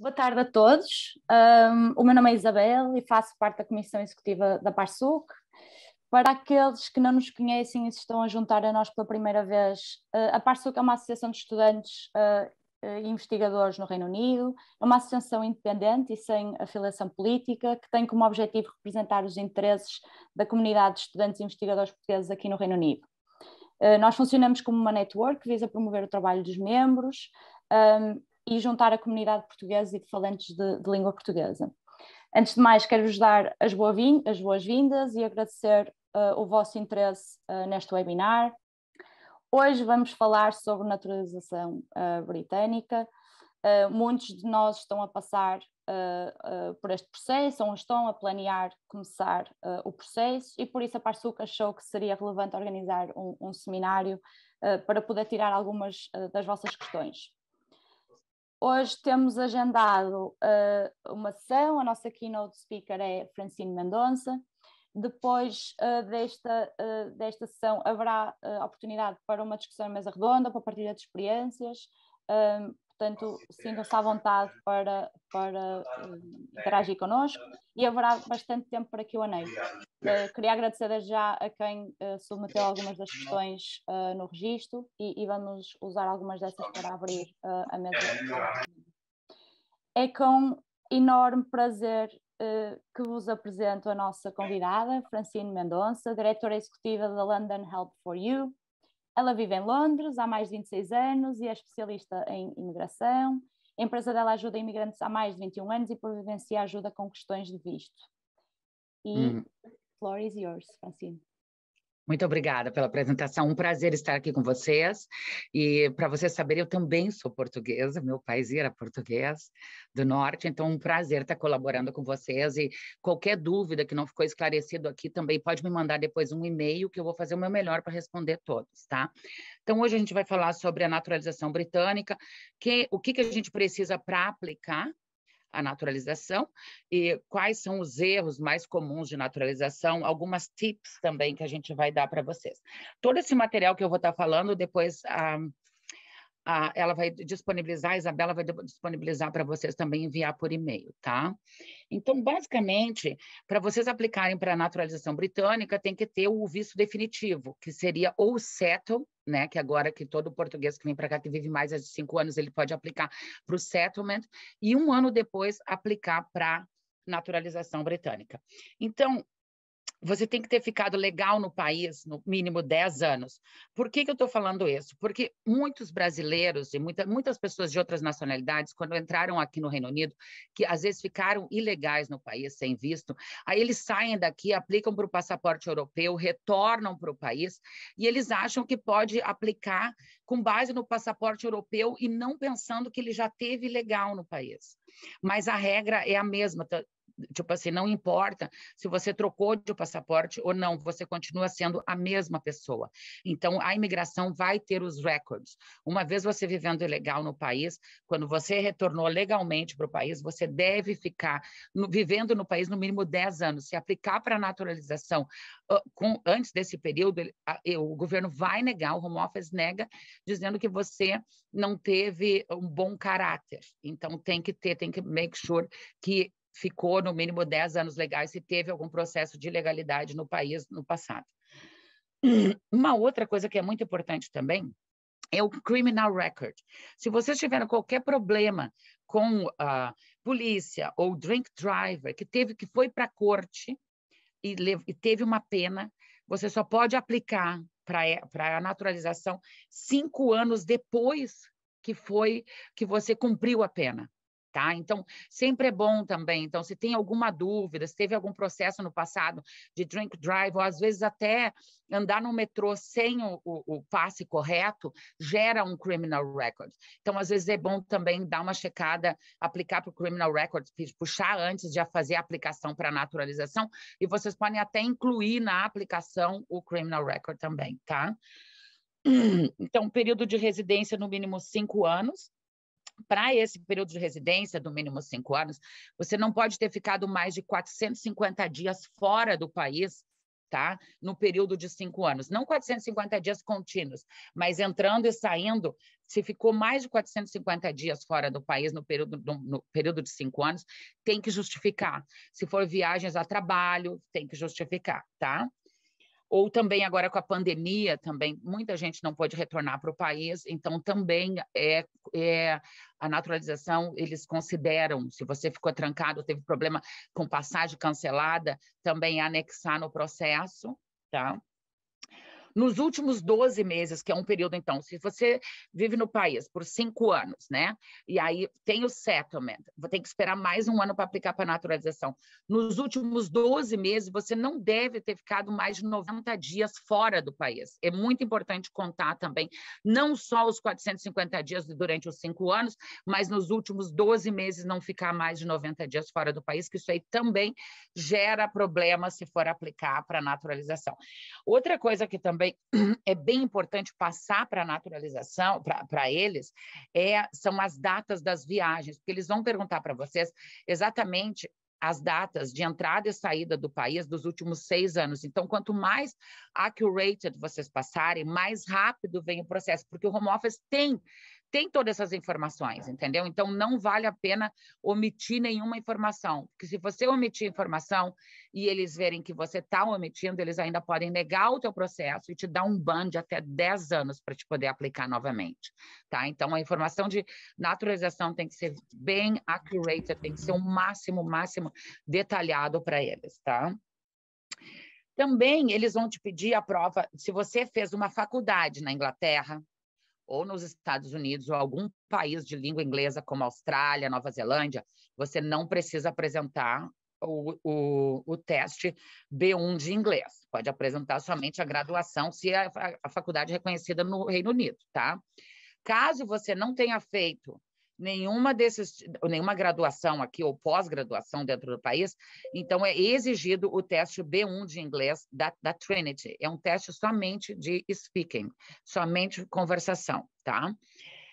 Boa tarde a todos. O meu nome é Isabel e faço parte da Comissão Executiva da PARSUC. Para aqueles que não nos conhecem e se estão a juntar a nós pela primeira vez, a PARSUC é uma associação de estudantes e investigadores no Reino Unido. É uma associação independente e sem afiliação política que tem como objetivo representar os interesses da comunidade de estudantes e investigadores portugueses aqui no Reino Unido. Nós funcionamos como uma network que visa promover o trabalho dos membros e juntar a comunidade portuguesa e de falantes de língua portuguesa. Antes de mais, quero-vos dar as boas-vindas e agradecer o vosso interesse neste webinar. Hoje vamos falar sobre naturalização britânica. Muitos de nós estão a passar por este processo ou estão a planear começar o processo e por isso a PARSUC achou que seria relevante organizar um seminário para poder tirar algumas das vossas questões. Hoje temos agendado uma sessão, a nossa keynote speaker é Francine Mendonça. Depois desta sessão haverá oportunidade para uma discussão em mesa redonda, para partilha de experiências, portanto sintam-se à vontade para interagir connosco e haverá bastante tempo para Q&A. Queria agradecer desde já a quem submeteu algumas das questões no registro e vamos usar algumas dessas para abrir a mesa. É com enorme prazer que vos apresento a nossa convidada, Francine Mendonça, diretora executiva da London Help for You. Ela vive em Londres há mais de 26 anos e é especialista em imigração. A empresa dela ajuda imigrantes há mais de 21 anos e providencia ajuda com questões de visto. E floor is yours, Francine. Muito obrigada pela apresentação, um prazer estar aqui com vocês. E para vocês saberem, eu também sou portuguesa, meu pai era português do Norte, então um prazer estar colaborando com vocês. E qualquer dúvida que não ficou esclarecido aqui também pode me mandar depois um e-mail que eu vou fazer o meu melhor para responder todos, tá? Então hoje a gente vai falar sobre a naturalização britânica, o que a gente precisa para aplicar a naturalização e quais são os erros mais comuns de naturalização, algumas tips também que a gente vai dar para vocês. Todo esse material que eu vou estar falando, depois ela vai disponibilizar, a Isabela vai disponibilizar para vocês também enviar por e-mail, tá? Então, basicamente, para vocês aplicarem para a naturalização britânica, tem que ter o visto definitivo, que seria ou settle, né, que agora que todo português que vem para cá, que vive mais de 5 anos, ele pode aplicar para o settlement, e 1 ano depois aplicar para naturalização britânica. Então, você tem que ter ficado legal no país, no mínimo 10 anos. Por que eu estou falando isso? Porque muitos brasileiros e muitas pessoas de outras nacionalidades, quando entraram aqui no Reino Unido, que às vezes ficaram ilegais no país, sem visto, aí eles saem daqui, aplicam para o passaporte europeu, retornam para o país, e eles acham que pode aplicar com base no passaporte europeu e não pensando que ele já teve legal no país. Mas a regra é a mesma, tipo assim, não importa se você trocou de passaporte ou não, você continua sendo a mesma pessoa. Então, a imigração vai ter os records. Uma vez você vivendo ilegal no país, quando você retornou legalmente para o país, você deve ficar vivendo no país no mínimo 10 anos. Se aplicar para a naturalização antes desse período, o governo vai negar, o Home Office nega, dizendo que você não teve um bom caráter. Então, tem que make sure que ficou no mínimo 10 anos legais se teve algum processo de ilegalidade no país no passado. Uma outra coisa que é muito importante também é o criminal record. Se vocês tiveram qualquer problema com a polícia ou drink driver que foi para a corte e teve uma pena, você só pode aplicar para a naturalização 5 anos depois que você cumpriu a pena. Tá? Então, sempre é bom também. Então, se tem alguma dúvida, se teve algum processo no passado de drink drive, ou às vezes até andar no metrô sem o passe correto, gera um criminal record. Então, às vezes é bom também dar uma checada, aplicar para o criminal record, puxar antes de fazer a aplicação para a naturalização, e vocês podem até incluir na aplicação o criminal record também, tá? Então, período de residência no mínimo 5 anos. Para esse período de residência, do mínimo 5 anos, você não pode ter ficado mais de 450 dias fora do país tá? No período de 5 anos. Não 450 dias contínuos, mas entrando e saindo, se ficou mais de 450 dias fora do país no período de 5 anos, tem que justificar. Se for viagens a trabalho, tem que justificar, tá? Ou também agora com a pandemia, também muita gente não pôde retornar para o país, então também a naturalização, eles consideram, se você ficou trancado, teve problema com passagem cancelada, também anexar no processo, tá? Nos últimos 12 meses, que é um período, então, se você vive no país por 5 anos, né? E aí tem o settlement, tem que esperar mais um ano para aplicar para a naturalização. Nos últimos 12 meses, você não deve ter ficado mais de 90 dias fora do país. É muito importante contar também, não só os 450 dias durante os 5 anos, mas nos últimos 12 meses não ficar mais de 90 dias fora do país, que isso aí também gera problema se for aplicar para a naturalização. Outra coisa que também é bem importante passar para a naturalização, para eles, são as datas das viagens, porque eles vão perguntar para vocês exatamente as datas de entrada e saída do país dos últimos 6 anos. Então, quanto mais accurate vocês passarem, mais rápido vem o processo, porque o home office tem todas essas informações, entendeu? Então, não vale a pena omitir nenhuma informação, porque se você omitir informação e eles verem que você está omitindo, eles ainda podem negar o teu processo e te dar um ban de até 10 anos para te poder aplicar novamente, tá? Então, a informação de naturalização tem que ser bem accurate, tem que ser o máximo detalhado para eles, tá? Também, eles vão te pedir a prova, se você fez uma faculdade na Inglaterra, ou nos Estados Unidos, ou algum país de língua inglesa, como Austrália, Nova Zelândia, você não precisa apresentar o teste B1 de inglês. Pode apresentar somente a graduação, se a faculdade é reconhecida no Reino Unido, tá? Caso você não tenha feito nenhuma graduação aqui ou pós-graduação dentro do país, então é exigido o teste B1 de inglês da Trinity. É um teste somente de speaking, somente conversação, tá?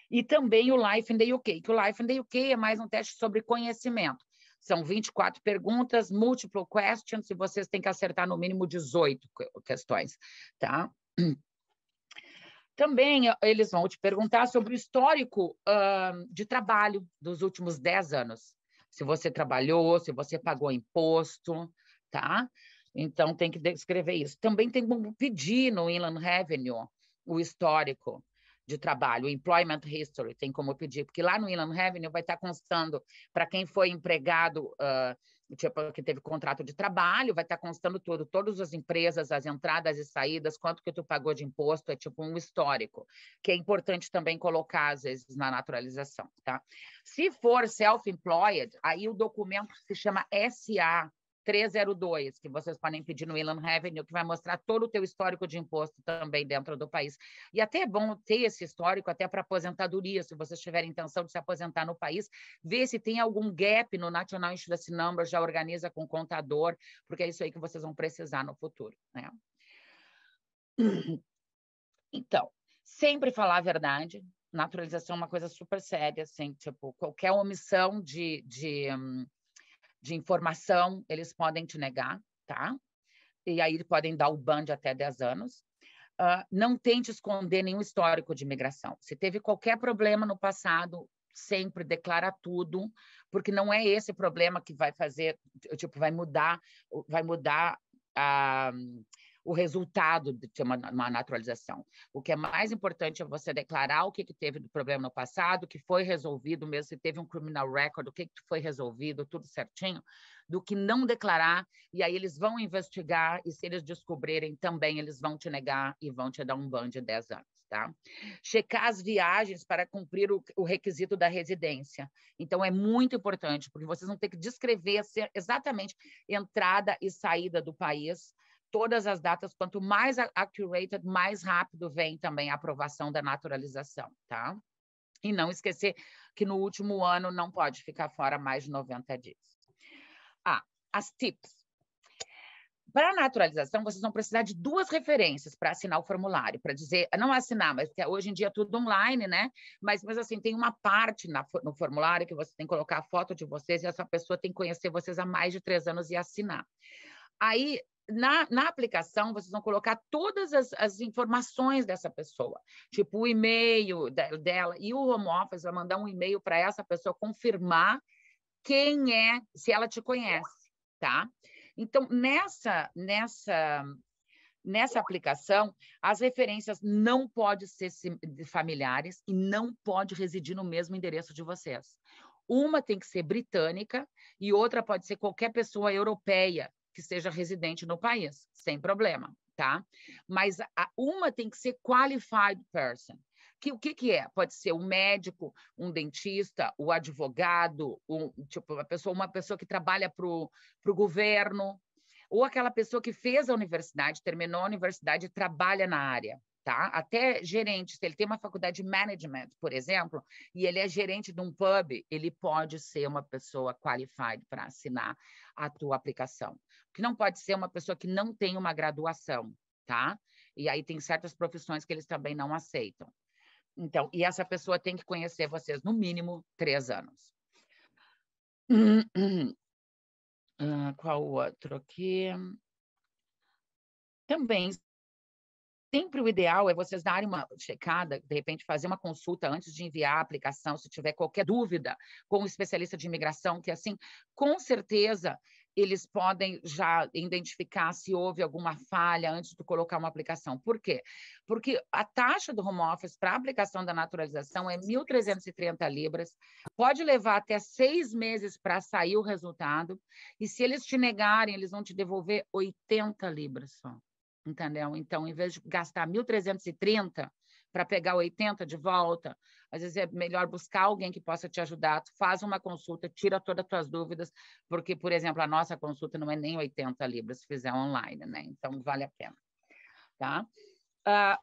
E também o Life in the UK, que o Life in the UK é mais um teste sobre conhecimento. São 24 perguntas, multiple questions, e vocês têm que acertar no mínimo 18 questões, tá? Também eles vão te perguntar sobre o histórico de trabalho dos últimos 10 anos. Se você trabalhou, se você pagou imposto, tá? Então, tem que descrever isso. Também tem como pedir no Inland Revenue o histórico de trabalho, o Employment History, tem como pedir, porque lá no Inland Revenue vai estar constando, para quem foi empregado, tipo, que teve contrato de trabalho, vai estar constando tudo, todas as empresas, as entradas e saídas, quanto que tu pagou de imposto, é tipo um histórico, que é importante também colocar, às vezes, na naturalização, tá? Se for self-employed, aí o documento se chama SA 302, que vocês podem pedir no Inland Revenue, que vai mostrar todo o teu histórico de imposto também dentro do país. E até é bom ter esse histórico até para aposentadoria, se vocês tiverem intenção de se aposentar no país, ver se tem algum gap no National Insurance Number, já organiza com o contador, porque é isso aí que vocês vão precisar no futuro, né? Então, sempre falar a verdade. Naturalização é uma coisa super séria, assim, tipo, qualquer omissão de informação, eles podem te negar, tá? E aí podem dar o ban de até 10 anos. Não tente esconder nenhum histórico de imigração. Se teve qualquer problema no passado, sempre declara tudo, porque não é esse problema que vai fazer, tipo, vai mudar o resultado de ter uma naturalização. O que é mais importante é você declarar o que teve de problema no passado, o que foi resolvido, mesmo se teve um criminal record, o que foi resolvido, tudo certinho, do que não declarar, e aí eles vão investigar, e se eles descobrirem também, eles vão te negar e vão te dar um ban de 10 anos, tá? Checar as viagens para cumprir o requisito da residência. Então, é muito importante, porque vocês vão ter que descrever exatamente entrada e saída do país, todas as datas, quanto mais accurate, mais rápido vem também a aprovação da naturalização, tá? E não esquecer que no último ano não pode ficar fora mais de 90 dias. As tips. Para a naturalização, vocês vão precisar de 2 referências para assinar o formulário, para dizer, não assinar, mas hoje em dia é tudo online, né? Mas assim, tem uma parte no formulário que você tem que colocar a foto de vocês e essa pessoa tem que conhecer vocês há mais de 3 anos e assinar. Aí, na aplicação, vocês vão colocar todas as informações dessa pessoa, tipo o e-mail dela, e o home office vai mandar um e-mail para essa pessoa confirmar quem é, se ela te conhece, tá? Então, nessa aplicação, as referências não podem ser familiares e não pode residir no mesmo endereço de vocês. Uma tem que ser britânica e outra pode ser qualquer pessoa europeia que seja residente no país, sem problema, tá? Mas uma tem que ser qualified person. O que é? Pode ser um médico, um dentista, o advogado, uma pessoa que trabalha para o governo, ou aquela pessoa que fez a universidade, terminou a universidade e trabalha na área, tá? Até gerente, se ele tem uma faculdade de management, por exemplo, e ele é gerente de um pub, ele pode ser uma pessoa qualified para assinar a tua aplicação. Que não pode ser uma pessoa que não tem uma graduação, tá? E aí tem certas profissões que eles também não aceitam. Então, e essa pessoa tem que conhecer vocês no mínimo 3 anos. Qual outro aqui? Também, sempre o ideal é vocês darem uma checada, de repente fazer uma consulta antes de enviar a aplicação, se tiver qualquer dúvida com um especialista de imigração, que assim, com certeza, eles podem já identificar se houve alguma falha antes de colocar uma aplicação. Por quê? Porque a taxa do home office para a aplicação da naturalização é 1.330 libras, pode levar até 6 meses para sair o resultado, e se eles te negarem, eles vão te devolver 80 libras só. Entendeu? Então, em vez de gastar 1.330 para pegar 80 de volta, às vezes é melhor buscar alguém que possa te ajudar, tu faz uma consulta, tira todas as tuas dúvidas, porque, por exemplo, a nossa consulta não é nem 80 libras se fizer online, né? Então, vale a pena, tá?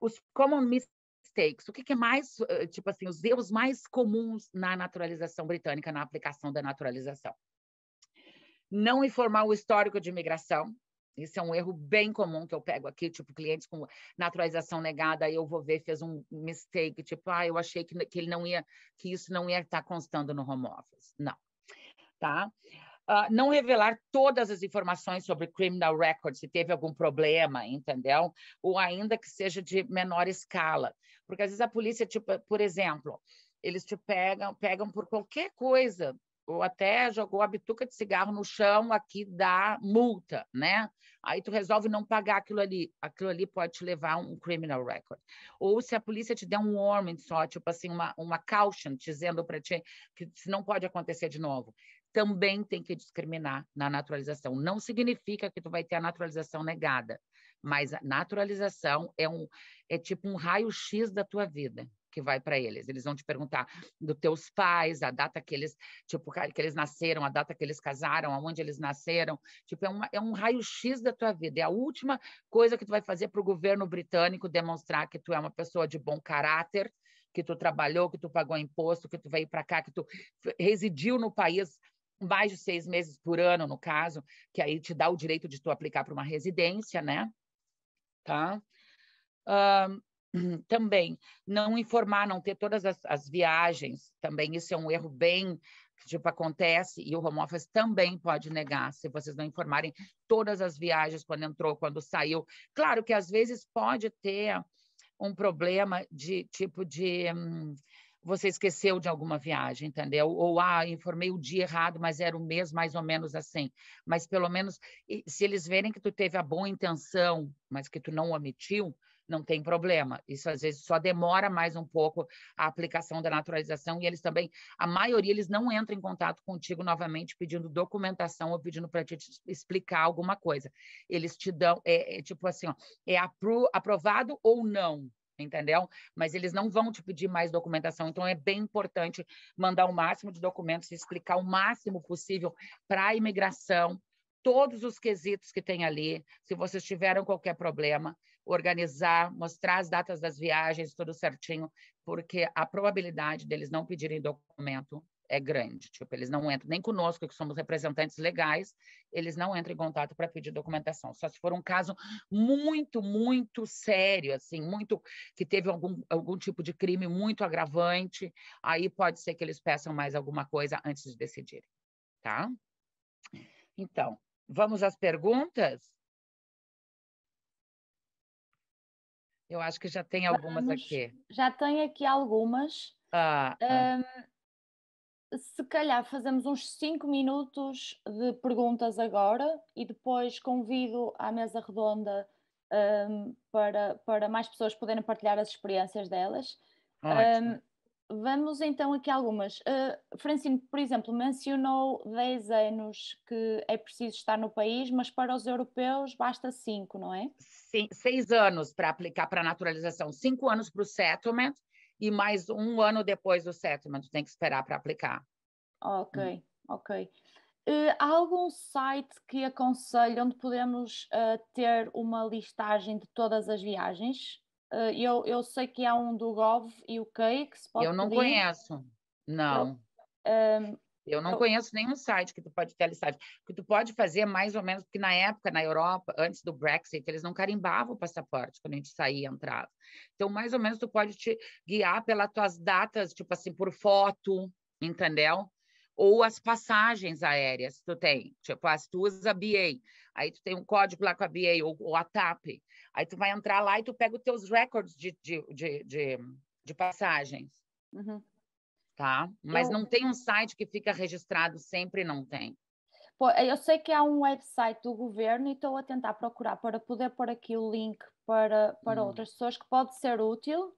Os common mistakes, o que é mais, tipo assim, os erros mais comuns na naturalização britânica, na aplicação da naturalização? Não informar o histórico de imigração. Isso é um erro bem comum que eu pego aqui, tipo, clientes com naturalização negada, aí eu vou ver, fez um mistake, tipo, eu achei que isso não ia estar constando no home office. Não, tá? Não revelar todas as informações sobre criminal record, se teve algum problema, entendeu? Ou ainda que seja de menor escala. Porque às vezes a polícia, tipo, por exemplo, eles te pegam por qualquer coisa, ou até jogou a bituca de cigarro no chão, aqui dá multa, né? Aí tu resolve não pagar aquilo ali pode te levar a um criminal record. Ou se a polícia te der um warning só, tipo assim, uma caution, dizendo para ti que isso não pode acontecer de novo, também tem que discriminar na naturalização. Não significa que tu vai ter a naturalização negada, mas a naturalização é tipo um raio-x da tua vida que vai para eles. Eles vão te perguntar dos teus pais, a data que eles, tipo, que eles nasceram, a data que eles casaram, aonde eles nasceram. Tipo, é um raio-x da tua vida. É a última coisa que tu vai fazer para o governo britânico demonstrar que tu é uma pessoa de bom caráter, que tu trabalhou, que tu pagou imposto, que tu veio para cá, que tu residiu no país mais de 6 meses por ano, no caso, que aí te dá o direito de tu aplicar para uma residência, né? Tá? Também, não informar, não ter todas as viagens, também isso é um erro bem, tipo, acontece, e o home office também pode negar, se vocês não informarem todas as viagens, quando entrou, quando saiu. Claro que às vezes pode ter um problema de tipo de... você esqueceu de alguma viagem, entendeu? Ou, informei o dia errado, mas era o mês mais ou menos assim. Mas, pelo menos, se eles verem que tu teve a boa intenção, mas que tu não omitiu, não tem problema. Isso, às vezes, só demora mais um pouco a aplicação da naturalização e eles também, a maioria, eles não entram em contato contigo novamente pedindo documentação ou pedindo para te explicar alguma coisa. Eles te dão, tipo assim, aprovado ou não, entendeu? Mas eles não vão te pedir mais documentação, então é bem importante mandar o máximo de documentos e explicar o máximo possível para a imigração, todos os quesitos que tem ali, se vocês tiveram qualquer problema, organizar, mostrar as datas das viagens, tudo certinho, porque a probabilidade deles não pedirem documento é grande. Tipo, eles não entram, nem conosco, que somos representantes legais, eles não entram em contato para pedir documentação. Só se for um caso muito, muito sério, assim, muito que teve algum tipo de crime muito agravante, aí pode ser que eles peçam mais alguma coisa antes de decidirem, tá? Então, vamos às perguntas? Eu acho que já tem algumas aqui. Já tem aqui algumas. Se calhar fazemos uns 5 minutos de perguntas agora e depois convido à mesa redonda, para mais pessoas poderem partilhar as experiências delas. Ótimo. Vamos então aqui algumas. Francine, por exemplo, mencionou 10 anos que é preciso estar no país, mas para os europeus basta 5, não é? Sim, 6 anos para aplicar para a naturalização, 5 anos para o settlement e mais 1 ano depois do settlement, tem que esperar para aplicar. Ok, ok. Há algum site que aconselhe onde podemos ter uma listagem de todas as viagens? Eu sei que há um do Gov UK que se pode Eu não pedir. conheço, não. Eu, Eu não eu- conheço nenhum site que tu pode ter a listagem. O que tu pode fazer, mais ou menos, porque na época, na Europa, antes do Brexit, eles não carimbavam o passaporte quando a gente saía e entrava. Então, mais ou menos, tu pode te guiar pelas tuas datas, tipo assim, por foto, entendeu? Ou as passagens aéreas tu tem. Tipo, se tu usa a BA, aí tu tem um código lá com a BA ou a TAP. Aí tu vai entrar lá e tu pega os teus records de passagens. Uhum. Tá? Mas não tem um site que fica registrado sempre, não tem. Eu sei que há um website do governo e estou a tentar procurar para poder pôr aqui o link para outras pessoas que pode ser útil,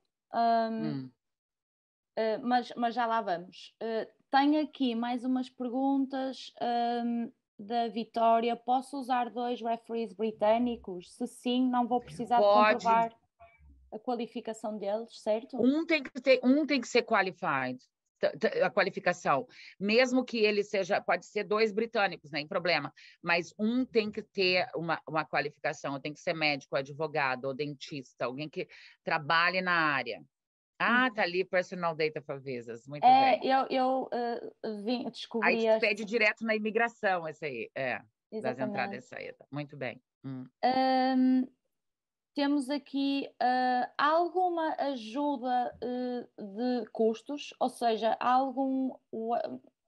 mas já lá vamos. Tenho aqui mais umas perguntas da Vitória. Posso usar 2 referees britânicos? Se sim, não vou precisar de Pode. comprovar a qualificação deles, certo? Um tem que ser qualified, a qualificação. Mesmo que ele seja, pode ser 2 britânicos, nem problema. Mas um tem que ter uma qualificação, tem que ser médico, advogado ou dentista, alguém que trabalhe na área. Ah, tá ali, Personal Data for Visas. Muito bem. Eu Aí descobri tu pede direto na imigração, esse aí. Das entradas e exatamente. saídas. Muito bem. Temos aqui alguma ajuda de custos, ou seja, há algum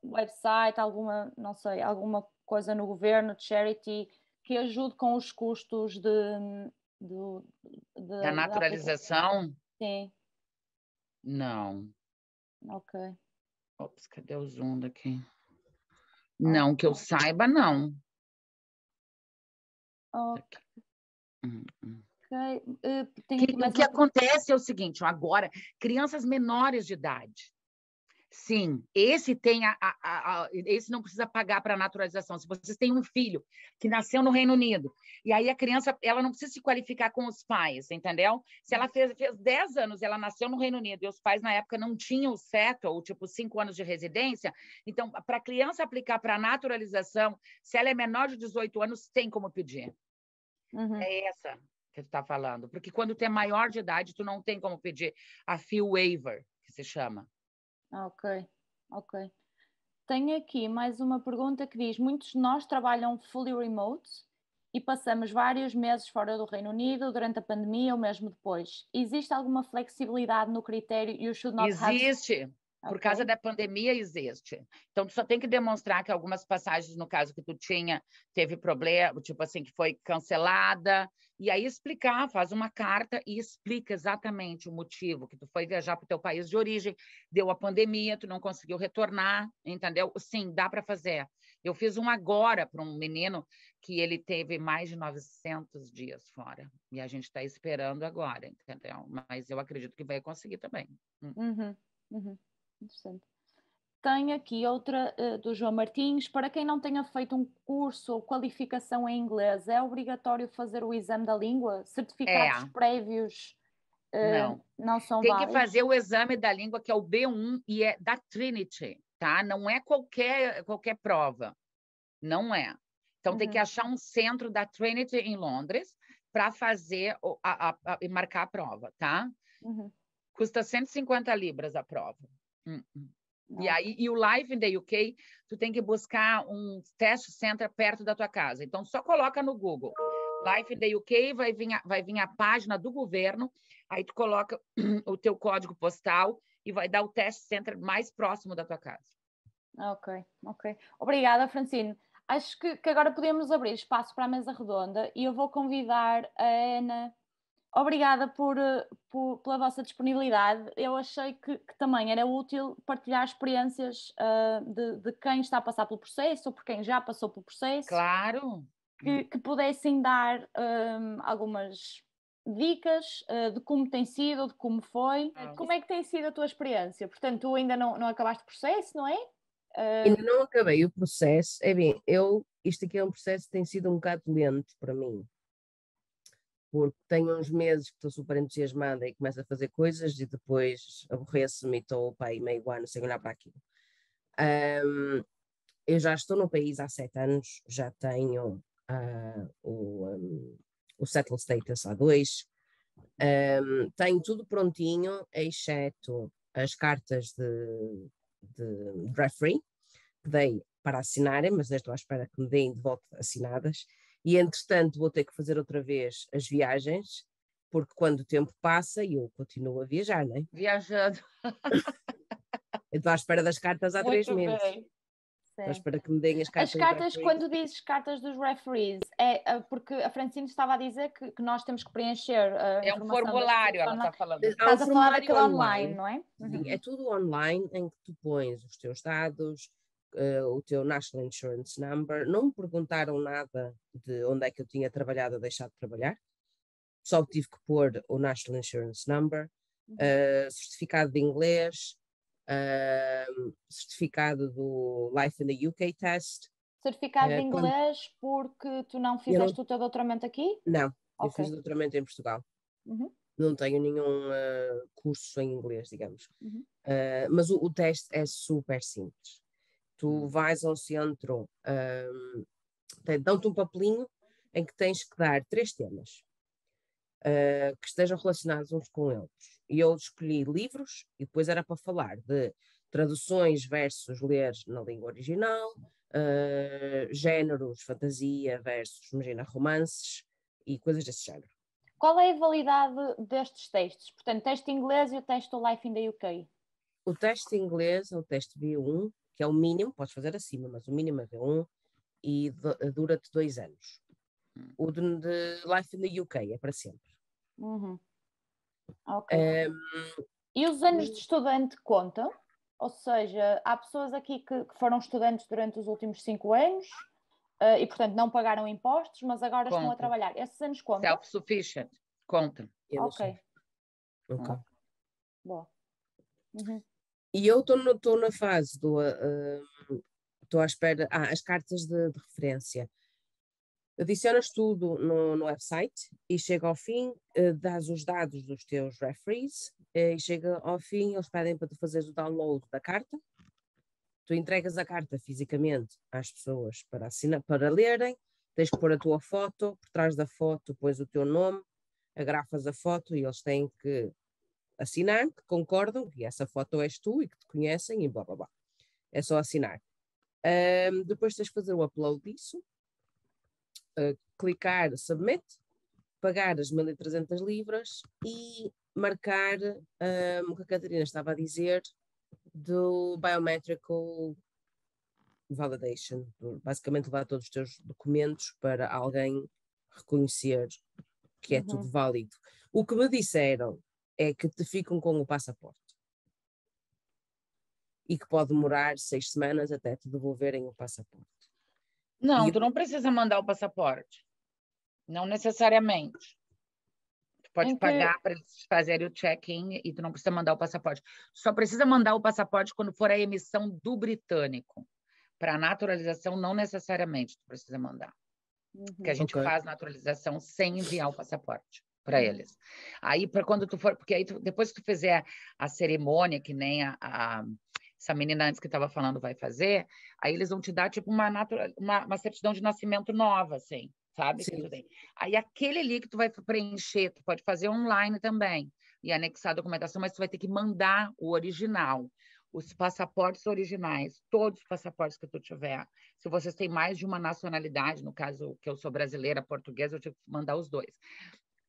website, alguma, não sei, alguma coisa no governo, de charity, que ajude com os custos Da da aplicação? naturalização? Sim, Não. ok. Ops, cadê o zoom daqui? Ok. Não, que eu saiba, não. Ok. Tenho aqui O mais que uma. acontece é o seguinte, agora, crianças menores de idade. Sim, esse tem esse não precisa pagar para a naturalização. Se vocês têm um filho que nasceu no Reino Unido, e aí a criança ela não precisa se qualificar com os pais, entendeu? Se ela fez 10 anos, ela nasceu no Reino Unido, e os pais na época não tinham o settle, ou tipo 5 anos de residência, então, para a criança aplicar para a naturalização, se ela é menor de 18 anos, tem como pedir. É essa que tu está falando. Porque quando tu é maior de idade, tu não tem como pedir a fee waiver, que se chama. Ok, ok. Tenho aqui mais uma pergunta que diz: muitos de nós trabalham fully remote e passamos vários meses fora do Reino Unido durante a pandemia ou mesmo depois. Existe alguma flexibilidade no critério you should not have... Existe. Por causa da pandemia, existe. Então, tu só tem que demonstrar que algumas passagens, no caso que tu tinha, teve problema, tipo assim, que foi cancelada, e aí explicar, faz uma carta e explica exatamente o motivo que tu foi viajar para o teu país de origem, deu a pandemia, tu não conseguiu retornar, entendeu? Sim, dá para fazer. Eu fiz um agora para um menino que ele teve mais de 900 dias fora, e a gente está esperando agora, entendeu? Mas eu acredito que vai conseguir também. Interessante. Tenho aqui outra do João Martins. Para quem não tenha feito um curso ou qualificação em inglês, é obrigatório fazer o exame da língua? Certificados prévios não são Tem que válidos? fazer o exame da língua, que é o B1, e é da Trinity, tá? Não é qualquer prova. Não é. Então, tem que achar um centro da Trinity em Londres para fazer e marcar a prova, tá? Custa 150 libras a prova. E aí, e o Live in the UK, tu tem que buscar um test center perto da tua casa. Então, só coloca no Google. Live in the UK, vai vir a página do governo, aí tu coloca o teu código postal e vai dar o test center mais próximo da tua casa. Ok. Obrigada, Francine. Acho que agora podemos abrir espaço para a mesa redonda e eu vou convidar a Ana Obrigada pela vossa disponibilidade. Eu achei que também era útil partilhar experiências de quem está a passar pelo processo ou por quem já passou pelo processo. Claro. Que pudessem dar algumas dicas de como tem sido, de como foi. Como é que tem sido a tua experiência? Portanto, tu ainda não acabaste o processo, não é? Ainda não acabei o processo. É bem, isto aqui é um processo que tem sido um bocado lento para mim. Porque tenho uns meses que estou super entusiasmada e começo a fazer coisas e depois aborreço-me e estou aí meio ano sem olhar para aquilo. Eu já estou no país há 7 anos, já tenho o settled status há 2, tenho tudo prontinho, exceto as cartas de referee, que dei para assinarem, mas estou à espera que me deem de volta assinadas. E, entretanto, vou ter que fazer outra vez as viagens, porque quando o tempo passa, eu continuo a viajar, não é? Viajando. Eu estou à espera das cartas há 3 meses. Bem. Estou à espera que me deem as cartas. As cartas, quando dizes cartas dos referees, é porque a Francine estava a dizer que nós temos que preencher a É um formulário, ela está falando. Estás a falar daquele online, não é? Sim, é tudo online em que tu pões os teus dados, o teu National Insurance Number. Não me perguntaram nada de onde é que eu tinha trabalhado ou deixado de trabalhar. Só tive que pôr o National Insurance Number, certificado de inglês, certificado do Life in the UK Test. Certificado de inglês porque tu não fizeste o teu doutoramento aqui? Não, eu fiz o doutoramento em Portugal. Não tenho nenhum curso em inglês, digamos. Mas o teste é super simples. Tu vais ao centro, dão-te um papelinho em que tens que dar 3 temas que estejam relacionados uns com outros. E eu escolhi livros e depois era para falar de traduções versus ler na língua original, géneros, fantasia versus, imagina, romances e coisas desse género. Qual é a validade destes testes? Portanto, teste inglês e o teste do Life in the UK? O teste inglês é o teste B1, que é o mínimo, podes fazer acima, mas o mínimo é B1 e dura-te 2 anos. O de Life in the UK é para sempre. Ok. E os anos de estudante contam? Ou seja, há pessoas aqui que foram estudantes durante os últimos 5 anos e, portanto, não pagaram impostos, mas agora estão a trabalhar. Esses anos contam? Self-sufficient, conta. Ok. Boa. E eu estou na fase estou à espera. As cartas de referência. Adicionas tudo no website e chega ao fim, dás os dados dos teus referees e chega ao fim, eles pedem para tu fazeres o download da carta. Tu entregas a carta fisicamente às pessoas para assinar, para lerem, tens que pôr a tua foto, por trás da foto pões o teu nome, agrafas a foto e eles têm que assinar, que concordam que essa foto és tu e que te conhecem e blá blá blá. É só assinar. Depois tens que fazer o upload disso, clicar submit, pagar as 1.300 libras e marcar o que a Catarina estava a dizer do biometrical validation, basicamente levar todos os teus documentos para alguém reconhecer que é tudo válido. O que me disseram é que te ficam com o passaporte e que pode demorar 6 semanas até te devolverem o passaporte. Não, tu não precisa mandar o passaporte. Não necessariamente. Tu pode pagar para eles fazerem o check-in e tu não precisa mandar o passaporte. Tu só precisa mandar o passaporte quando for a emissão do britânico. Para a naturalização, não necessariamente tu precisa mandar. Porque a gente faz naturalização sem enviar o passaporte para eles. Aí, para quando tu for... Porque aí, depois que tu fizer a cerimônia, que nem essa menina antes que estava falando vai fazer, aí eles vão te dar tipo uma certidão de nascimento nova, assim, sabe? Que tu tem. Aí aquele ali que tu vai preencher, tu pode fazer online também e anexar a documentação, mas tu vai ter que mandar o original. Os passaportes originais, todos os passaportes que tu tiver, se vocês têm mais de uma nacionalidade, no caso que eu sou brasileira, portuguesa, eu tive que mandar os 2.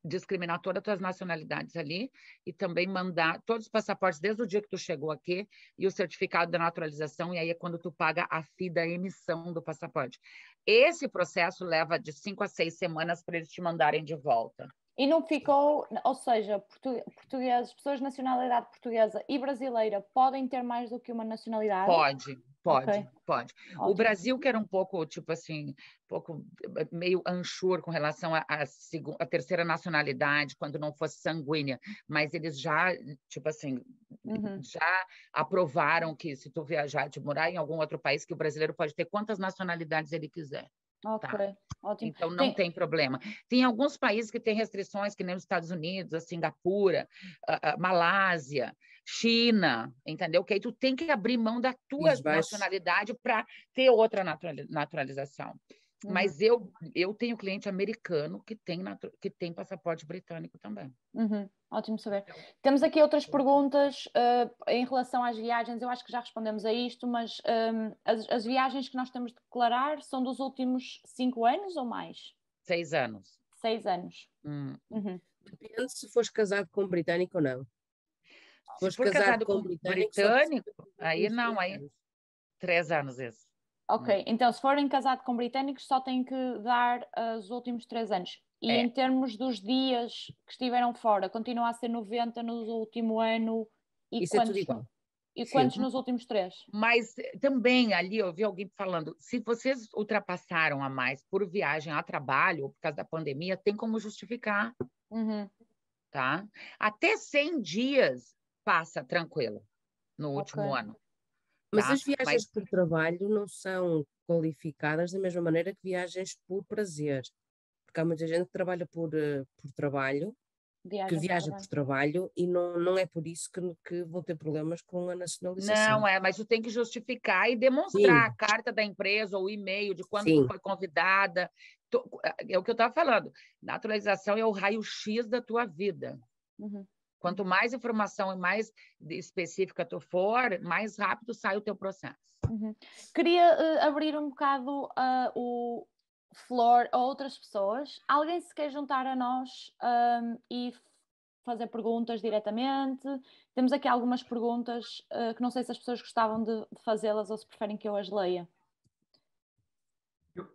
Discriminar todas as tuas nacionalidades ali e também mandar todos os passaportes desde o dia que tu chegou aqui e o certificado da naturalização, e aí é quando tu paga a FII da emissão do passaporte. Esse processo leva de 5 a 6 semanas para eles te mandarem de volta. E não ficou, ou seja, portugueses, pessoas de nacionalidade portuguesa e brasileira podem ter mais do que uma nacionalidade? Pode. Ótimo. O Brasil, que era um pouco, tipo assim, meio unsure com relação à terceira nacionalidade, quando não fosse sanguínea, mas eles já, tipo assim, já aprovaram que se tu viajar, de morar em algum outro país, que o brasileiro pode ter quantas nacionalidades ele quiser. Ok, tá? ótimo. Então, não tem problema. Tem alguns países que têm restrições, que nem os Estados Unidos, a Singapura, a Malásia, China, entendeu? Que aí tu tem que abrir mão da tua nacionalidade para ter outra naturalização. Mas eu tenho cliente americano que tem passaporte britânico também. Ótimo saber. Temos aqui outras perguntas em relação às viagens. Eu acho que já respondemos a isto, mas as viagens que nós temos de declarar são dos últimos 5 anos ou mais? 6 anos. 6 anos. Depende se fores casado com um britânico ou não. Se for casado com um britânico, aí não, aí 3 anos esse. Ok, então se forem casados com britânicos só têm que dar os últimos 3 anos. E em termos dos dias que estiveram fora, continua a ser 90 no último ano e isso quantos, é tudo igual. E quantos nos últimos 3? Mas também ali eu vi alguém falando, se vocês ultrapassaram a mais por viagem a trabalho ou por causa da pandemia, tem como justificar. Tá? Até 100 dias passa tranquilo no último ano. Mas as viagens por trabalho não são qualificadas da mesma maneira que viagens por prazer. Porque há muita gente que trabalha por trabalho, que viaja por trabalho e não é por isso que vão ter problemas com a nacionalização. Não, mas tu tem que justificar e demonstrar a carta da empresa ou o e-mail de quando tu foi convidada. É o que eu estava falando. Naturalização é o raio-x da tua vida. Quanto mais informação e mais específica tu for, mais rápido sai o teu processo. Queria abrir um bocado o floor a outras pessoas. Alguém se quer juntar a nós e fazer perguntas diretamente? Temos aqui algumas perguntas que não sei se as pessoas gostavam de fazê-las ou se preferem que eu as leia.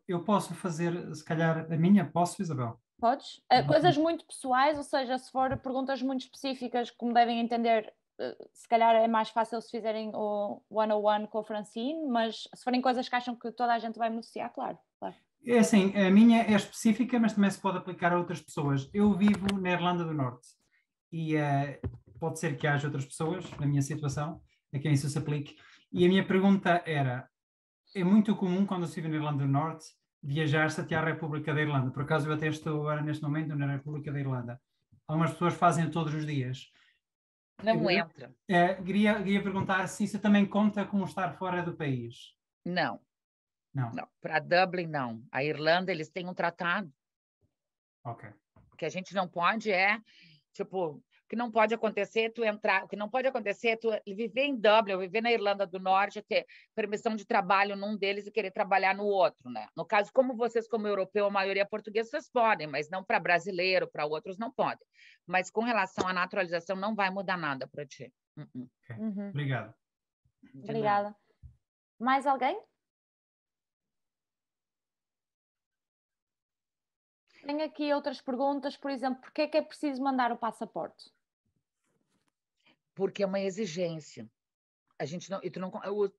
Eu posso fazer, se calhar, a minha? Posso, Isabel? Podes? Coisas muito pessoais, ou seja, se for perguntas muito específicas, como devem entender, se calhar é mais fácil se fizerem o one-on-one com a Francine, mas se forem coisas que acham que toda a gente vai beneficiar, claro. É assim, a minha é específica, mas também se pode aplicar a outras pessoas. Eu vivo na Irlanda do Norte e pode ser que haja outras pessoas na minha situação a quem isso se aplique. E a minha pergunta era, é muito comum quando se vive na Irlanda do Norte viajar-se até à República da Irlanda. Por acaso eu até estou agora neste momento na República da Irlanda. Algumas pessoas fazem todos os dias. Não entra. Queria perguntar se isso também conta como estar fora do país. Não. Para Dublin, não. A Irlanda, eles têm um tratado. Ok. O que a gente não pode tipo, o que não pode acontecer é tu entrar, o que não pode acontecer é tu viver em Dublin, ou viver na Irlanda do Norte, ter permissão de trabalho num deles e querer trabalhar no outro, né? No caso, como vocês, como europeu, a maioria portuguesa, vocês podem, mas não para brasileiro, para outros não podem. Mas com relação à naturalização, não vai mudar nada para ti. Okay. Obrigado. Obrigada. Mais alguém? Tenho aqui outras perguntas, por exemplo, por que é preciso mandar o passaporte? Porque é uma exigência. A gente não,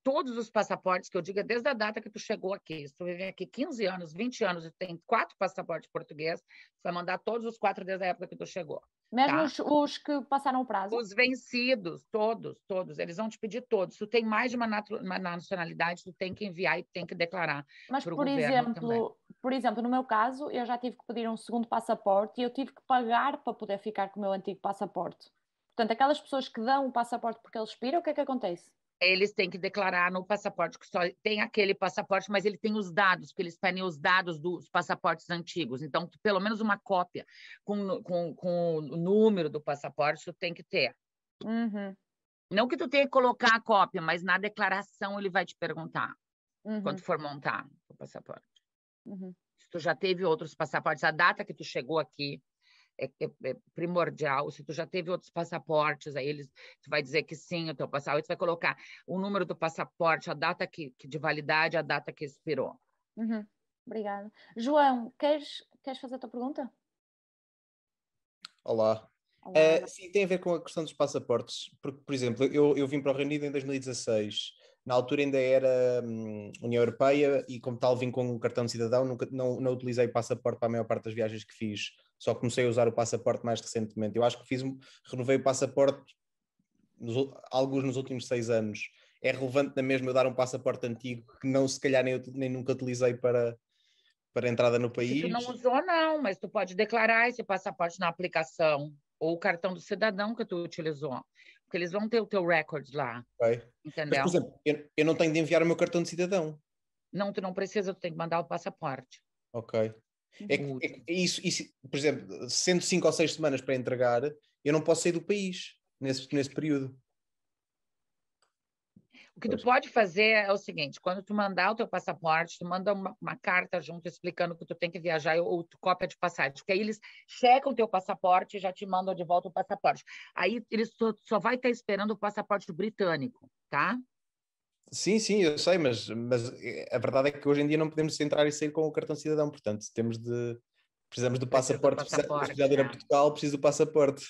todos os passaportes que eu digo é desde a data que tu chegou aqui. Se tu viver aqui 15 anos, 20 anos e tem 4 passaportes portugueses, tu vai mandar todos os 4 desde a época que tu chegou. Mesmo os que passaram o prazo? Os vencidos, todos. Eles vão te pedir todos. Se tu tem mais de uma nacionalidade, tu tem que enviar e tem que declarar. Mas, por exemplo, no meu caso, eu já tive que pedir um segundo passaporte e eu tive que pagar para poder ficar com o meu antigo passaporte. Portanto, aquelas pessoas que dão o passaporte porque ele expira, o que é que acontece? Eles têm que declarar no passaporte que só tem aquele passaporte, mas ele tem os dados, porque eles pedem os dados dos passaportes antigos. Então, pelo menos uma cópia com o número do passaporte tu tem que ter. Não que tu tenha que colocar a cópia, mas na declaração ele vai te perguntar quando for montar o passaporte. Se tu já teve outros passaportes, a data que tu chegou aqui é primordial. Se tu já teve outros passaportes, aí tu vai dizer que sim, o teu passaporte, tu vai colocar o número do passaporte, a data de validade, a data que expirou. Obrigada. João, queres fazer a tua pergunta? Olá. Olá. Sim, tem a ver com a questão dos passaportes, porque, por exemplo, eu vim para o Reino Unido em 2016, na altura ainda era União Europeia e como tal vim com um cartão de cidadão, não utilizei passaporte para a maior parte das viagens que fiz, só comecei a usar o passaporte mais recentemente. Eu acho que renovei o passaporte alguns nos últimos 6 anos. É relevante na mesma eu dar um passaporte antigo que não, se calhar nem nunca utilizei para entrada no país? Se tu não usou, não, mas tu pode declarar esse passaporte na aplicação ou o cartão do cidadão que tu utilizou, porque eles vão ter o teu recorde lá, Okay. entendeu? Mas, por exemplo, eu não tenho de enviar o meu cartão de cidadão. Não, tu não precisa, tu tem que mandar o passaporte. Ok. Isso, por exemplo, sendo 5 ou 6 semanas para entregar, eu não posso sair do país nesse período. O que tu pode fazer é o seguinte, quando tu mandar o teu passaporte, tu manda uma carta junto explicando que tu tem que viajar ou tu cópia de passagem, porque aí eles checam o teu passaporte e já te mandam de volta o passaporte. Aí eles só vai estar esperando o passaporte britânico, tá? Sim, eu sei, mas a verdade é que hoje em dia não podemos entrar e sair com o cartão de cidadão, portanto, precisamos do passaporte. Se precisar de ir a Portugal, preciso do passaporte.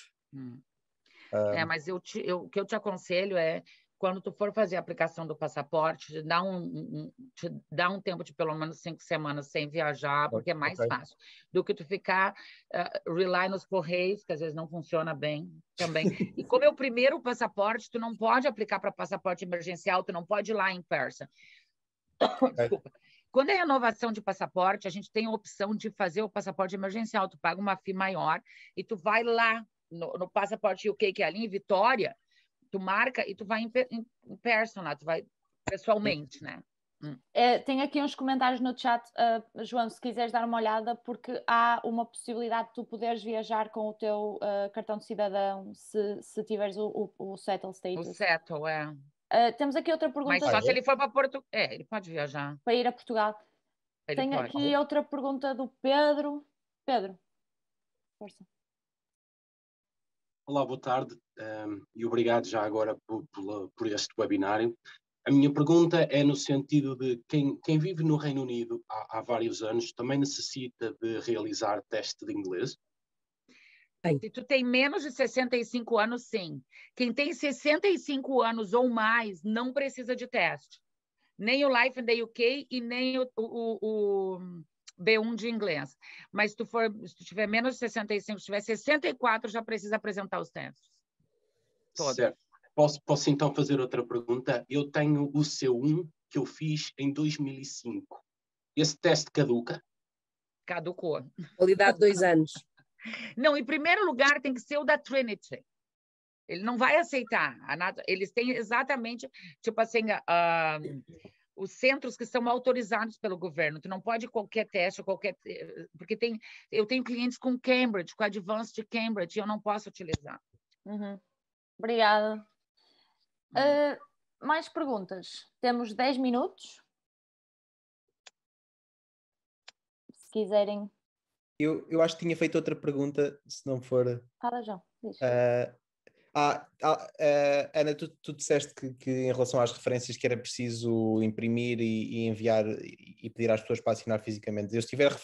Mas o que eu te aconselho é, quando tu for fazer a aplicação do passaporte, te dá um tempo de pelo menos 5 semanas sem viajar, porque é mais fácil do que tu ficar rely nos correios, que às vezes não funciona bem também. E como é o primeiro passaporte, tu não pode aplicar para passaporte emergencial, tu não pode ir lá em person. Desculpa. Quando é renovação de passaporte, a gente tem a opção de fazer o passaporte emergencial. Tu paga uma FII maior e tu vai lá no passaporte UK, que é ali em Vitória, tu marca e tu vai em person lá, tu vai pessoalmente, né? Tem aqui uns comentários no chat, João, se quiseres dar uma olhada, porque há uma possibilidade de tu poderes viajar com o teu cartão de cidadão se tiveres o settle status. O settle, temos aqui outra pergunta. Mas só se ele for para Portugal. Ele pode viajar. Para ir a Portugal. Tem aqui outra pergunta do Pedro. Pedro, força. Olá, boa tarde e obrigado já agora por este webinário. A minha pergunta é no sentido de quem vive no Reino Unido há vários anos também necessita de realizar teste de inglês? Se tu tem menos de 65 anos, sim. Quem tem 65 anos ou mais não precisa de teste. Nem o Life in the UK e nem o B1 de inglês. Mas se tu tiver menos de 65, se tiver 64, já precisa apresentar os testes. Todos. Certo. Posso então fazer outra pergunta? Eu tenho o C1 que eu fiz em 2005. Esse teste caduca? Caducou. Validade 2 anos. Não, em primeiro lugar tem que ser o da Trinity. Ele não vai aceitar. Eles têm exatamente, tipo assim, os centros que são autorizados pelo governo. Tu não pode qualquer teste, porque eu tenho clientes com Cambridge, com Advanced de Cambridge, e eu não posso utilizar. Obrigada. Mais perguntas? Temos 10 minutos. Se quiserem. Eu acho que tinha feito outra pergunta, se não for... Fala, João. Ana, tu disseste que em relação às referências que era preciso imprimir e enviar e pedir às pessoas para assinar fisicamente. Se tiver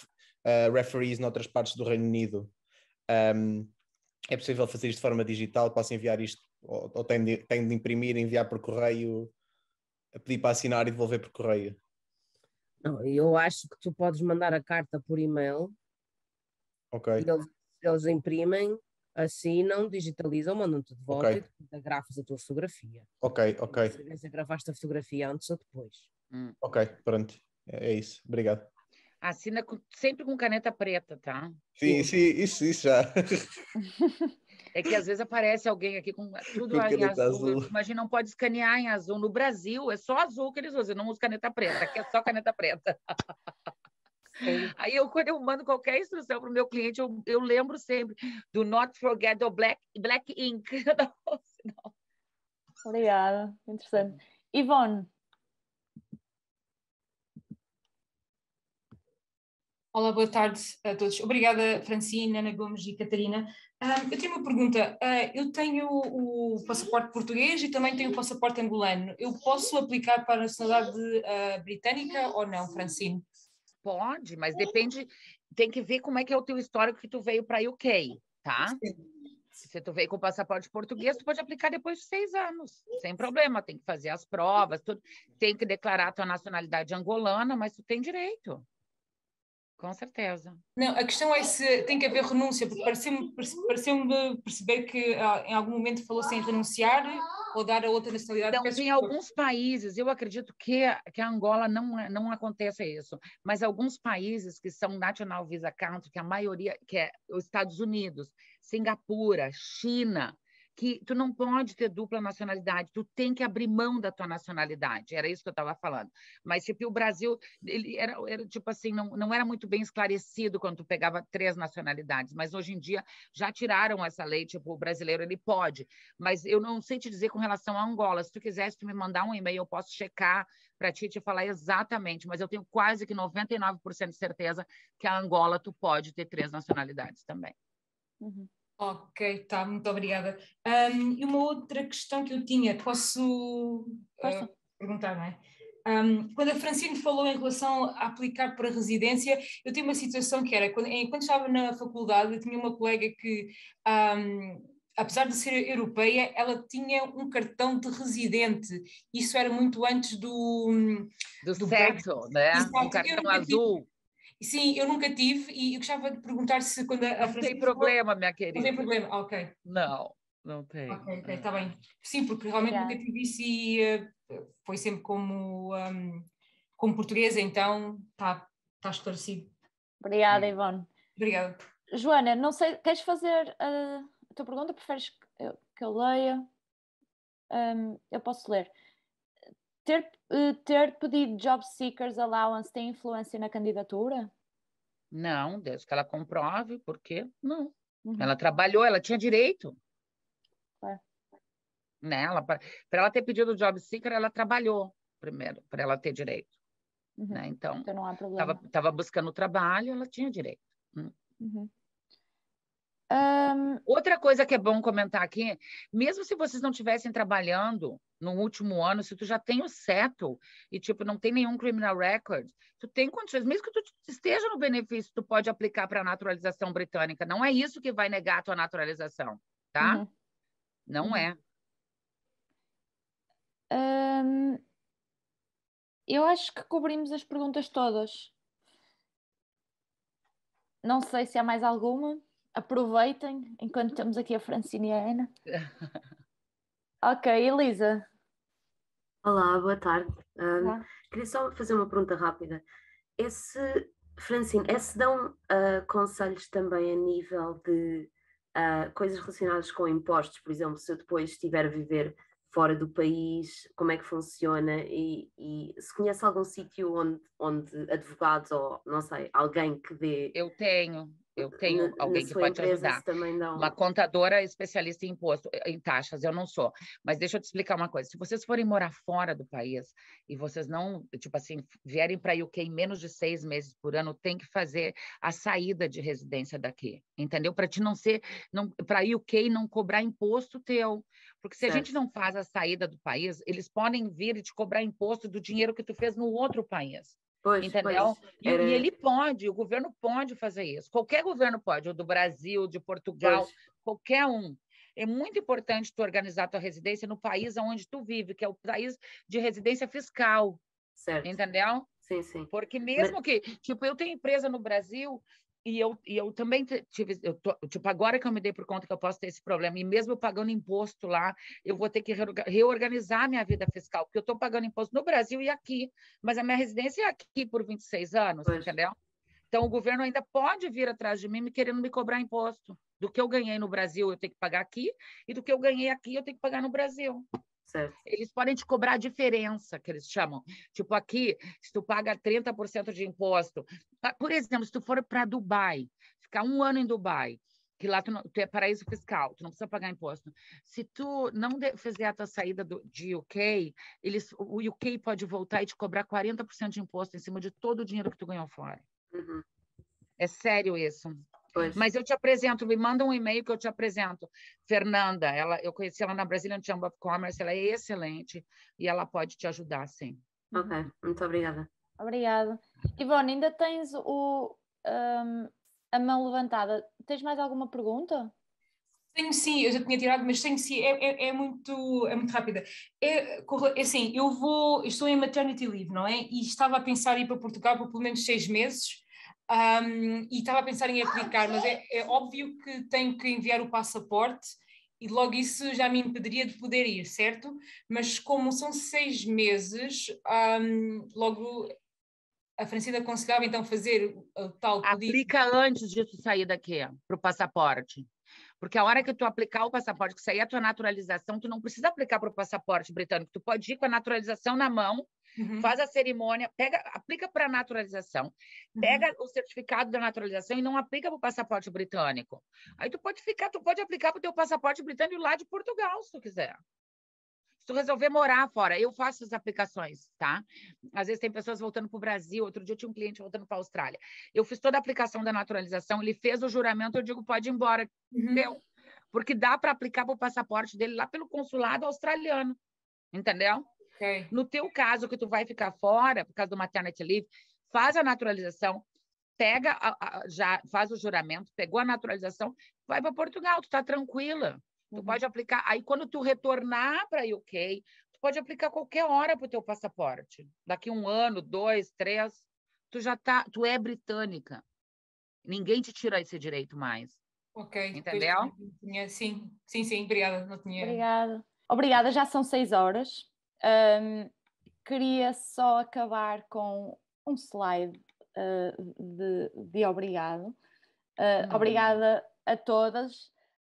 referees noutras partes do Reino Unido, é possível fazer isto de forma digital? Posso enviar isto? Ou tenho de imprimir, enviar por correio, pedir para assinar e devolver por correio? Não, eu acho que tu podes mandar a carta por e-mail. Ok. E eles imprimem, assinam, digitalizam, mandam-te de volta e tu agrafas a tua fotografia. Ok. Se gravaste a fotografia antes ou depois. Ok, pronto. É isso. Obrigado. Assina sempre com caneta preta, tá? Sim, isso já. É que às vezes aparece alguém aqui com tudo em azul. Imagina, não pode escanear em azul. No Brasil, é só azul que eles usam, não usam caneta preta. Aqui é só caneta preta. Aí, quando eu mando qualquer instrução para o meu cliente, eu lembro sempre do not forget the black ink. Não. Obrigada, interessante. Ivone. Olá, boa tarde a todos. Obrigada, Francine, Ana Gomes e Catarina. Eu tenho uma pergunta. Eu tenho o passaporte português e também tenho o passaporte angolano. Eu posso aplicar para a nacionalidade britânica ou não, Francine? Pode, mas depende, tem que ver como é que é o teu histórico que tu veio para UK, tá? Se tu veio com o passaporte português, tu pode aplicar depois de 6 anos, sem problema. Tem que fazer as provas, tudo. Tem que declarar a tua nacionalidade angolana, mas tu tem direito. Com certeza. Não, a questão é se tem que haver renúncia, porque pareceu-me perceber que em algum momento falou-se em renunciar ou dar a outra nacionalidade. Então, tem alguns países, eu acredito que a Angola não aconteça isso, mas alguns países que são National Visa Country, que a maioria, que é os Estados Unidos, Singapura, China, que tu não pode ter dupla nacionalidade, tu tem que abrir mão da tua nacionalidade, era isso que eu estava falando. Mas, tipo, o Brasil, ele era tipo assim, não era muito bem esclarecido quando tu pegava 3 nacionalidades, mas hoje em dia já tiraram essa lei, tipo, o brasileiro, ele pode. Mas eu não sei te dizer com relação a Angola, se tu quiser, se tu me mandar um e-mail, eu posso checar para ti te falar exatamente, mas eu tenho quase que 99% de certeza que a Angola tu pode ter 3 nacionalidades também. Uhum. Ok, tá, muito obrigada. E uma outra questão que eu tinha, posso perguntar, não é? Quando a Francine falou em relação a aplicar para residência, eu tinha uma situação que era, quando estava na faculdade, eu tinha uma colega que, apesar de ser europeia, ela tinha um cartão de residente. Isso era muito antes do certo, né? Exato. Um cartão azul. Sim, eu nunca tive e eu gostava de perguntar se quando a Não tem problema, minha querida. Não tem problema, ok. Não tem. Ok, está bem. Sim, porque realmente nunca tive isso e foi sempre como portuguesa, então está esclarecido. Obrigada, Ivone. Obrigada. Joana, não sei, queres fazer a tua pergunta? Preferes que eu leia? Eu posso ler. Ter pedido Job Seekers Allowance tem influência na candidatura? Não, desde que ela comprove, por quê? Não. Ela trabalhou, ela tinha direito. Né? Para ela ter pedido o Job Seeker, ela trabalhou primeiro, para ela ter direito. Né? Então não há problema. Estava buscando trabalho, ela tinha direito. Outra coisa que é bom comentar aqui, mesmo se vocês não estivessem trabalhando no último ano, se tu já tem o settle e tipo não tem nenhum criminal record, tu tem condições, mesmo que tu esteja no benefício, tu pode aplicar para a naturalização britânica. Não é isso que vai negar a tua naturalização, tá? Não é. Eu acho que cobrimos as perguntas todas. Não sei se há mais alguma. Aproveitem enquanto temos aqui a Francine e a Ana. Ok, Elisa. Olá, boa tarde. Queria só fazer uma pergunta rápida. Francine, se dão conselhos também a nível de coisas relacionadas com impostos? Por exemplo, se eu depois estiver a viver fora do país, como é que funciona? E se conhece algum sítio onde advogados ou, não sei, alguém que dê... Eu tenho alguém que pode te ajudar. Também dão... Uma contadora especialista em imposto, em taxas, eu não sou. Mas deixa eu te explicar uma coisa. Se vocês forem morar fora do país e vocês não, tipo assim, vierem para a UK em menos de 6 meses por ano, tem que fazer a saída de residência daqui, entendeu? Para te não ser, para a UK não cobrar imposto teu. Porque se a gente não faz a saída do país, eles podem vir e te cobrar imposto do dinheiro que tu fez no outro país. Entendeu? E ele pode, o governo pode fazer isso. Qualquer governo pode, o do Brasil, de Portugal, qualquer um. É muito importante tu organizar tua residência no país onde tu vive, que é o país de residência fiscal. Certo. Entendeu? Sim, sim. Porque mesmo que, tipo, eu tenho empresa no Brasil e eu também tive, tipo, agora que eu me dei por conta que eu posso ter esse problema, e mesmo eu pagando imposto lá, eu vou ter que reorganizar minha vida fiscal, porque eu estou pagando imposto no Brasil e aqui, mas a minha residência é aqui por 26 anos, entendeu? Então, o governo ainda pode vir atrás de mim me querendo me cobrar imposto. Do que eu ganhei no Brasil, eu tenho que pagar aqui, e do que eu ganhei aqui, eu tenho que pagar no Brasil. Certo. Eles podem te cobrar a diferença, que eles chamam. Tipo, aqui, se tu paga 30% de imposto, por exemplo, se tu for para Dubai, ficar 1 ano em Dubai, que lá tu é paraíso fiscal, tu não precisa pagar imposto. Se tu não fizer a tua saída de UK, o UK pode voltar e te cobrar 40% de imposto em cima de todo o dinheiro que tu ganhou fora. É sério isso. Mas eu te apresento, me manda um e-mail que eu te apresento. Fernanda, eu conheci ela na Brazilian Chamber of Commerce, ela é excelente e ela pode te ajudar, sim. Ok, muito obrigada. Obrigada. Ivone, ainda tens a mão levantada. Tens mais alguma pergunta? Tenho sim, eu já tinha tirado, mas tenho sim, é muito rápida. Assim, eu estou em maternity leave, não é? E estava a pensar em ir para Portugal por pelo menos 6 meses, e estava a pensar em aplicar, mas é óbvio que tenho que enviar o passaporte e logo isso já me impediria de poder ir, certo? Mas como são 6 meses, logo a Francina aconselhava então fazer o tal pedido. Aplica antes disso sair daqui para o passaporte. Porque a hora que tu aplicar o passaporte, que sair a tua naturalização, tu não precisa aplicar para o passaporte britânico. Tu pode ir com a naturalização na mão, faz a cerimônia, aplica para a naturalização, pega o certificado da naturalização e não aplica para o passaporte britânico. Aí tu pode aplicar para o teu passaporte britânico lá de Portugal, se tu quiser. Se tu resolver morar fora, eu faço as aplicações, tá? Às vezes tem pessoas voltando para o Brasil, outro dia eu tinha um cliente voltando para a Austrália. Eu fiz toda a aplicação da naturalização, ele fez o juramento, eu digo, pode ir embora. Deu. Porque dá para aplicar para o passaporte dele lá pelo consulado australiano, entendeu? Okay. No teu caso, que tu vai ficar fora, por causa do maternity leave, faz a naturalização, já faz o juramento, pegou a naturalização, vai para Portugal, tu tá tranquila. Tu pode aplicar. Aí, quando tu retornar para UK, tu pode aplicar qualquer hora para o teu passaporte. Daqui 1 ano, 2, 3, tu é britânica. Ninguém te tira esse direito mais. Ok. Entendeu? Sim, obrigada. Não tinha... Obrigada, já são 6 horas. Queria só acabar com um slide de obrigado. Obrigada a todas.